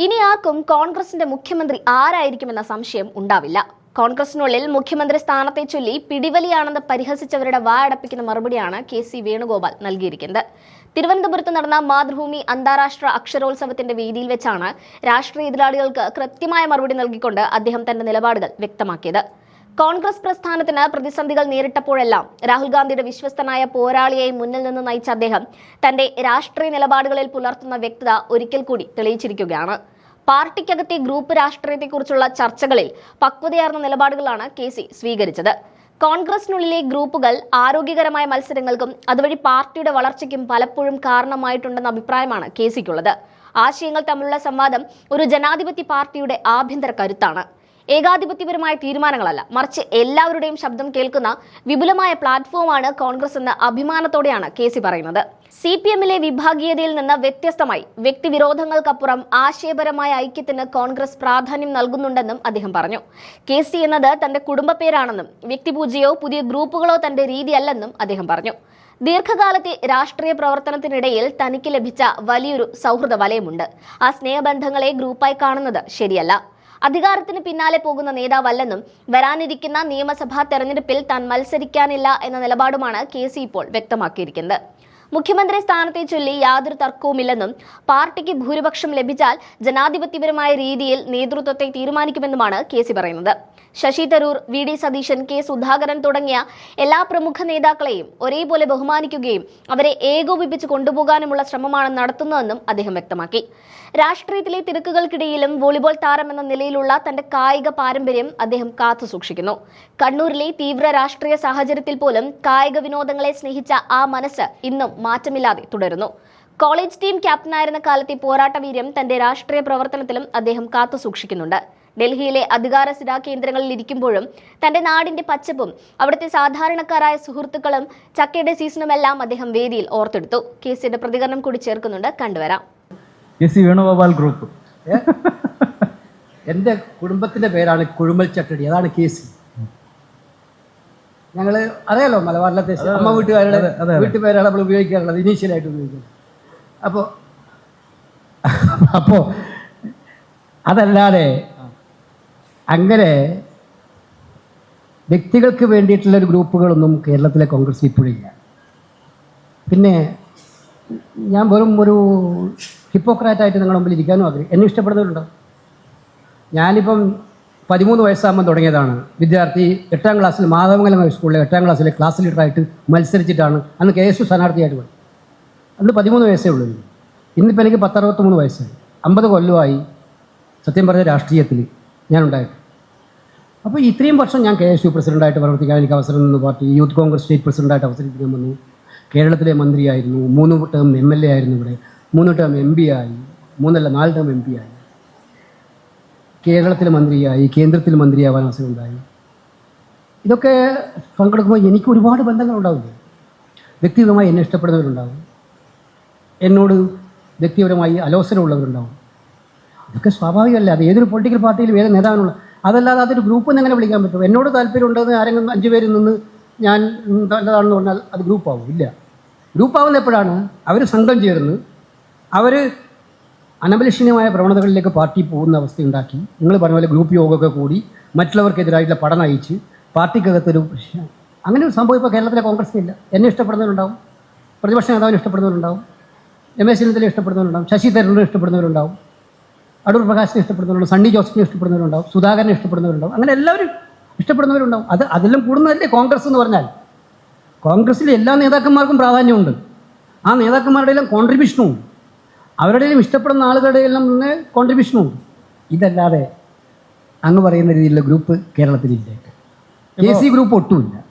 ഇനി ആർക്കും കോൺഗ്രസിന്റെ മുഖ്യമന്ത്രി ആരായിരിക്കുമെന്ന സംശയം ഉണ്ടാവില്ല. കോൺഗ്രസിനുള്ളിൽ മുഖ്യമന്ത്രി സ്ഥാനത്തെ ചൊല്ലി പിടിവലിയാണെന്ന് പരിഹസിച്ചവരുടെ വായടപ്പിക്കുന്ന മറുപടിയാണ് കെ.സി. വേണുഗോപാൽ നൽകിയിരിക്കുന്നത്. തിരുവനന്തപുരത്ത് നടന്ന മാതൃഭൂമി അന്താരാഷ്ട്ര അക്ഷരോത്സവത്തിന്റെ വേദിയിൽ വെച്ചാണ് രാഷ്ട്രീയ എതിരാളികൾക്ക് കൃത്യമായ മറുപടി നൽകിക്കൊണ്ട് അദ്ദേഹം തന്റെ നിലപാടുകൾ വ്യക്തമാക്കിയത്. കോൺഗ്രസ് പ്രസ്ഥാനത്തിന് പ്രതിസന്ധികൾ നേരിട്ടപ്പോഴെല്ലാം രാഹുൽ ഗാന്ധിയുടെ വിശ്വസ്തനായ പോരാളിയായി മുന്നിൽ നിന്ന് നയിച്ച അദ്ദേഹം തന്റെ രാഷ്ട്രീയ നിലപാടുകളിൽ പുലർത്തുന്ന വ്യക്തത ഒരിക്കൽ കൂടി തെളിയിച്ചിരിക്കുകയാണ്. പാർട്ടിക്കകത്തെ ഗ്രൂപ്പ് രാഷ്ട്രീയത്തെക്കുറിച്ചുള്ള ചർച്ചകളിൽ പക്വതയാർന്ന നിലപാടുകളാണ് കെ.സി. സ്വീകരിച്ചത്. കോൺഗ്രസിനുള്ളിലെ ഗ്രൂപ്പുകൾ ആരോഗ്യകരമായ മത്സരങ്ങൾക്കും അതുവഴി പാർട്ടിയുടെ വളർച്ചയ്ക്കും പലപ്പോഴും കാരണമായിട്ടുണ്ടെന്ന അഭിപ്രായമാണ് കെ.സിക്കുള്ളത്. ആശയങ്ങൾ തമ്മിലുള്ള സംവാദം ഒരു ജനാധിപത്യ പാർട്ടിയുടെ ആഭ്യന്തര കരുത്താണ്. ഏകാധിപത്യപരമായ തീരുമാനങ്ങളല്ല, മറിച്ച് എല്ലാവരുടെയും ശബ്ദം കേൾക്കുന്ന വിപുലമായ പ്ലാറ്റ്ഫോമാണ് കോൺഗ്രസ് എന്ന അഭിമാനത്തോടെയാണ് കെ.സി. പറയുന്നത്. CPM-ലെ വിഭാഗീയതയിൽ നിന്ന് വ്യത്യസ്തമായി വ്യക്തിവിരോധങ്ങൾക്കപ്പുറം ആശയപരമായ ഐക്യത്തിന് കോൺഗ്രസ് പ്രാധാന്യം നൽകുന്നുണ്ടെന്നും അദ്ദേഹം പറഞ്ഞു. കെ.സി. എന്നത് തന്റെ കുടുംബ പേരാണെന്നും വ്യക്തിപൂജയോ പുതിയ ഗ്രൂപ്പുകളോ തന്റെ രീതിയല്ലെന്നും അദ്ദേഹം പറഞ്ഞു. ദീർഘകാലത്തെ രാഷ്ട്രീയ പ്രവർത്തനത്തിനിടയിൽ തനിക്ക് ലഭിച്ച വലിയൊരു സൗഹൃദ വലയമുണ്ട്. ആ സ്നേഹബന്ധങ്ങളെ ഗ്രൂപ്പായി കാണുന്നത് ശരിയല്ല. അധികാരത്തിന് പിന്നാലെ പോകുന്ന നേതാവല്ലെന്നും വരാനിരിക്കുന്ന നിയമസഭാ തെരഞ്ഞെടുപ്പിൽ താൻ മത്സരിക്കാനില്ല എന്ന നിലപാടുമാണ് കെ.സി. ഇപ്പോൾ വ്യക്തമാക്കിയിരിക്കുന്നത്. മുഖ്യമന്ത്രി സ്ഥാനത്തെ ചൊല്ലി യാതൊരു തർക്കവുമില്ലെന്നും പാർട്ടിക്ക് ഭൂരിപക്ഷം ലഭിച്ചാൽ ജനാധിപത്യപരമായ രീതിയിൽ നേതൃത്വത്തെ തീരുമാനിക്കുമെന്നുമാണ് കെ.സി. പറയുന്നത്. ശശി തരൂർ, വി.ഡി. സതീശൻ, കെ. സുധാകരൻ തുടങ്ങിയ എല്ലാ പ്രമുഖ നേതാക്കളെയും ഒരേപോലെ ബഹുമാനിക്കുകയും അവരെ ഏകോപിപ്പിച്ച് കൊണ്ടുപോകാനുമുള്ള ശ്രമമാണ് നടത്തുന്നതെന്നും അദ്ദേഹം വ്യക്തമാക്കി. രാഷ്ട്രീയത്തിലെ തിരക്കുകൾക്കിടയിലും വോളിബോൾ താരം എന്ന നിലയിലുള്ള തന്റെ കായിക പാരമ്പര്യം അദ്ദേഹം കാത്തുസൂക്ഷിക്കുന്നു. കണ്ണൂരിലെ തീവ്ര രാഷ്ട്രീയ സാഹചര്യത്തിൽ പോലും കായിക വിനോദങ്ങളെ സ്നേഹിച്ച ആ മനസ്സ് ഇന്നും മാറ്റമില്ലാതെ തുടരുന്നു. കോളേജ് ടീം ക്യാപ്റ്റനായിരുന്ന കാലത്തെ പോരാട്ട വീര്യം തന്റെ രാഷ്ട്രീയ പ്രവർത്തനത്തിലും അദ്ദേഹം കാത്തുസൂക്ഷിക്കുന്നുണ്ട്. ഡൽഹിയിലെ അധികാര സ്ഥിരാ കേന്ദ്രങ്ങളിൽ ഇരിക്കുമ്പോഴും തന്റെ നാടിന്റെ പച്ചപ്പും അവിടുത്തെ സാധാരണക്കാരായ സുഹൃത്തുക്കളും ചക്കയുടെ സീസണുമെല്ലാം അദ്ദേഹം വേദിയിൽ ഓർത്തെടുത്തു. കെ.സിയുടെ പ്രതികരണം കൂടി ചേർക്കുന്നുണ്ട്, കണ്ടുവരാം. കെ.സി. വേണുഗോപാൽ ഗ്രൂപ്പ്. എൻ്റെ കുടുംബത്തിൻ്റെ പേരാണ് കുഴുമൽ ചട്ടടി, അതാണ് കെ.സി. ഞങ്ങൾ അറിയാലോ, മലബാറിലത്തെ അമ്മ വീട്ടുകാരുടെ വീട്ടുപേരാണ് നമ്മൾ ഉപയോഗിക്കാറുള്ളത്, ഇനീഷ്യലായിട്ട് ഉപയോഗിക്കുന്നത്. അപ്പോൾ അതല്ലാതെ അങ്ങനെ വ്യക്തികൾക്ക് വേണ്ടിയിട്ടുള്ള ഒരു ഗ്രൂപ്പുകളൊന്നും കേരളത്തിലെ കോൺഗ്രസ് ഇപ്പോഴില്ല. പിന്നെ ഞാൻ വെറും ഒരു ഹിപ്പോക്രാറ്റായിട്ട് നിങ്ങളുടെ മുമ്പിൽ ഇരിക്കാനും ആഗ്രഹിക്കും. എന്നെ ഇഷ്ടപ്പെടുന്നവരുണ്ടോ? ഞാനിപ്പം 13 വയസ്സാകുമ്പോൾ തുടങ്ങിയതാണ്. വിദ്യാർത്ഥി 8ാം ക്ലാസ്സിൽ മാധവമംഗലം ഹൈസ്കൂളിലെ 8ാം ക്ലാസ്സിലെ ക്ലാസ് ലീഡറായിട്ട് മത്സരിച്ചിട്ടാണ് അന്ന് KSU സ്ഥാനാർത്ഥിയായിട്ട് പോയി. അന്ന് 13 വയസ്സേ ഉള്ളൂ. ഇന്നിപ്പോൾ എനിക്ക് 63 വയസ്സായി. 50 കൊല്ലമായി സത്യം പറഞ്ഞ രാഷ്ട്രീയത്തിൽ ഞാനുണ്ടായിട്ട്. അപ്പോൾ ഇത്രയും വർഷം ഞാൻ KSU പ്രസിഡൻ്റായിട്ട് പ്രവർത്തിക്കാൻ എനിക്ക് അവസരം നിന്നു. പാർട്ടി യൂത്ത് കോൺഗ്രസ് സ്റ്റേറ്റ് പ്രസിഡൻ്റായിട്ട് അവസരിക്കാൻ വന്നു. കേരളത്തിലെ മന്ത്രിയായിരുന്നു. 3 ടേം MLA ആയിരുന്നു. ഇവിടെ 3 ടേം MP ആയി. 4 ടേം MP ആയി. കേരളത്തിലെ മന്ത്രിയായി. കേന്ദ്രത്തിൽ മന്ത്രിയാവാൻ അവസരം ഉണ്ടായി. ഇതൊക്കെ പങ്കെടുക്കുമ്പോൾ എനിക്ക് ഒരുപാട് ബന്ധങ്ങളുണ്ടാവില്ല. വ്യക്തിപരമായി എന്നെ ഇഷ്ടപ്പെടുന്നവരുണ്ടാവും. എന്നോട് വ്യക്തിപരമായി അലോസരമുള്ളവരുണ്ടാവും. ഇതൊക്കെ സ്വാഭാവികമല്ല. അത് ഏതൊരു പൊളിറ്റിക്കൽ പാർട്ടിയിലും ഏത് നേതാവിനുള്ള. അതല്ലാതെ അതൊരു ഗ്രൂപ്പ് എന്ന് എങ്ങനെ വിളിക്കാൻ പറ്റും? എന്നോട് താല്പര്യമുണ്ടെന്ന് ആരെങ്കിലും 5 പേരിൽ നിന്ന് ഞാൻ നല്ലതാണെന്ന് പറഞ്ഞാൽ അത് ഗ്രൂപ്പാവും? ഇല്ല. ഗ്രൂപ്പാവുന്ന എപ്പോഴാണ്? അവർ സംഘം ചേർന്ന് അവർ അനഭിലഷണീയമായ പ്രവണതകളിലേക്ക് പാർട്ടി പോകുന്ന അവസ്ഥയുണ്ടാക്കി. നിങ്ങൾ പറഞ്ഞ പോലെ ഗ്രൂപ്പ് യോഗമൊക്കെ കൂടി മറ്റുള്ളവർക്കെതിരായിട്ടുള്ള പട നയിച്ച് പാർട്ടിക്കകത്തൊരു അങ്ങനെ ഒരു സംഭവം ഇപ്പോൾ കേരളത്തിലെ കോൺഗ്രസിനില്ല. എന്നെ ഇഷ്ടപ്പെടുന്നവരുണ്ടാവും, പ്രതിപക്ഷ നേതാവിനെ ഇഷ്ടപ്പെടുന്നവരുണ്ടാവും, രമേശ് ചെന്നിത്തലയെ ഇഷ്ടപ്പെടുന്നവരുണ്ടാവും, ശശി തരൂരിനെ ഇഷ്ടപ്പെടുന്നവരുണ്ടാവും, അടൂർ പ്രകാശിനെ ഇഷ്ടപ്പെടുന്നവരുണ്ടാവും, സണ്ണി ജോസഫിനെ ഇഷ്ടപ്പെടുന്നവരുണ്ടാവും, സുധാകരനെ ഇഷ്ടപ്പെടുന്നവരുണ്ടാവും. അങ്ങനെ എല്ലാവരും ഇഷ്ടപ്പെടുന്നവരുണ്ടാവും. അതെല്ലാം കൂടുന്നതല്ലേ കോൺഗ്രസ് എന്ന് പറഞ്ഞാൽ. കോൺഗ്രസ്സിലെ എല്ലാ നേതാക്കന്മാർക്കും പ്രാധാന്യമുണ്ട്. ആ നേതാക്കന്മാരുടെ എല്ലാം കോൺട്രിബ്യൂഷനും അവരുടെയും ഇഷ്ടപ്പെടുന്ന ആളുകളുടെ എല്ലാം കോൺട്രിബ്യൂഷനും. ഇതല്ലാതെ അങ്ങ് പറയുന്ന രീതിയിലുള്ള ഗ്രൂപ്പ് കേരളത്തിലില്ല. KC ഗ്രൂപ്പ് ഒട്ടുമില്ല.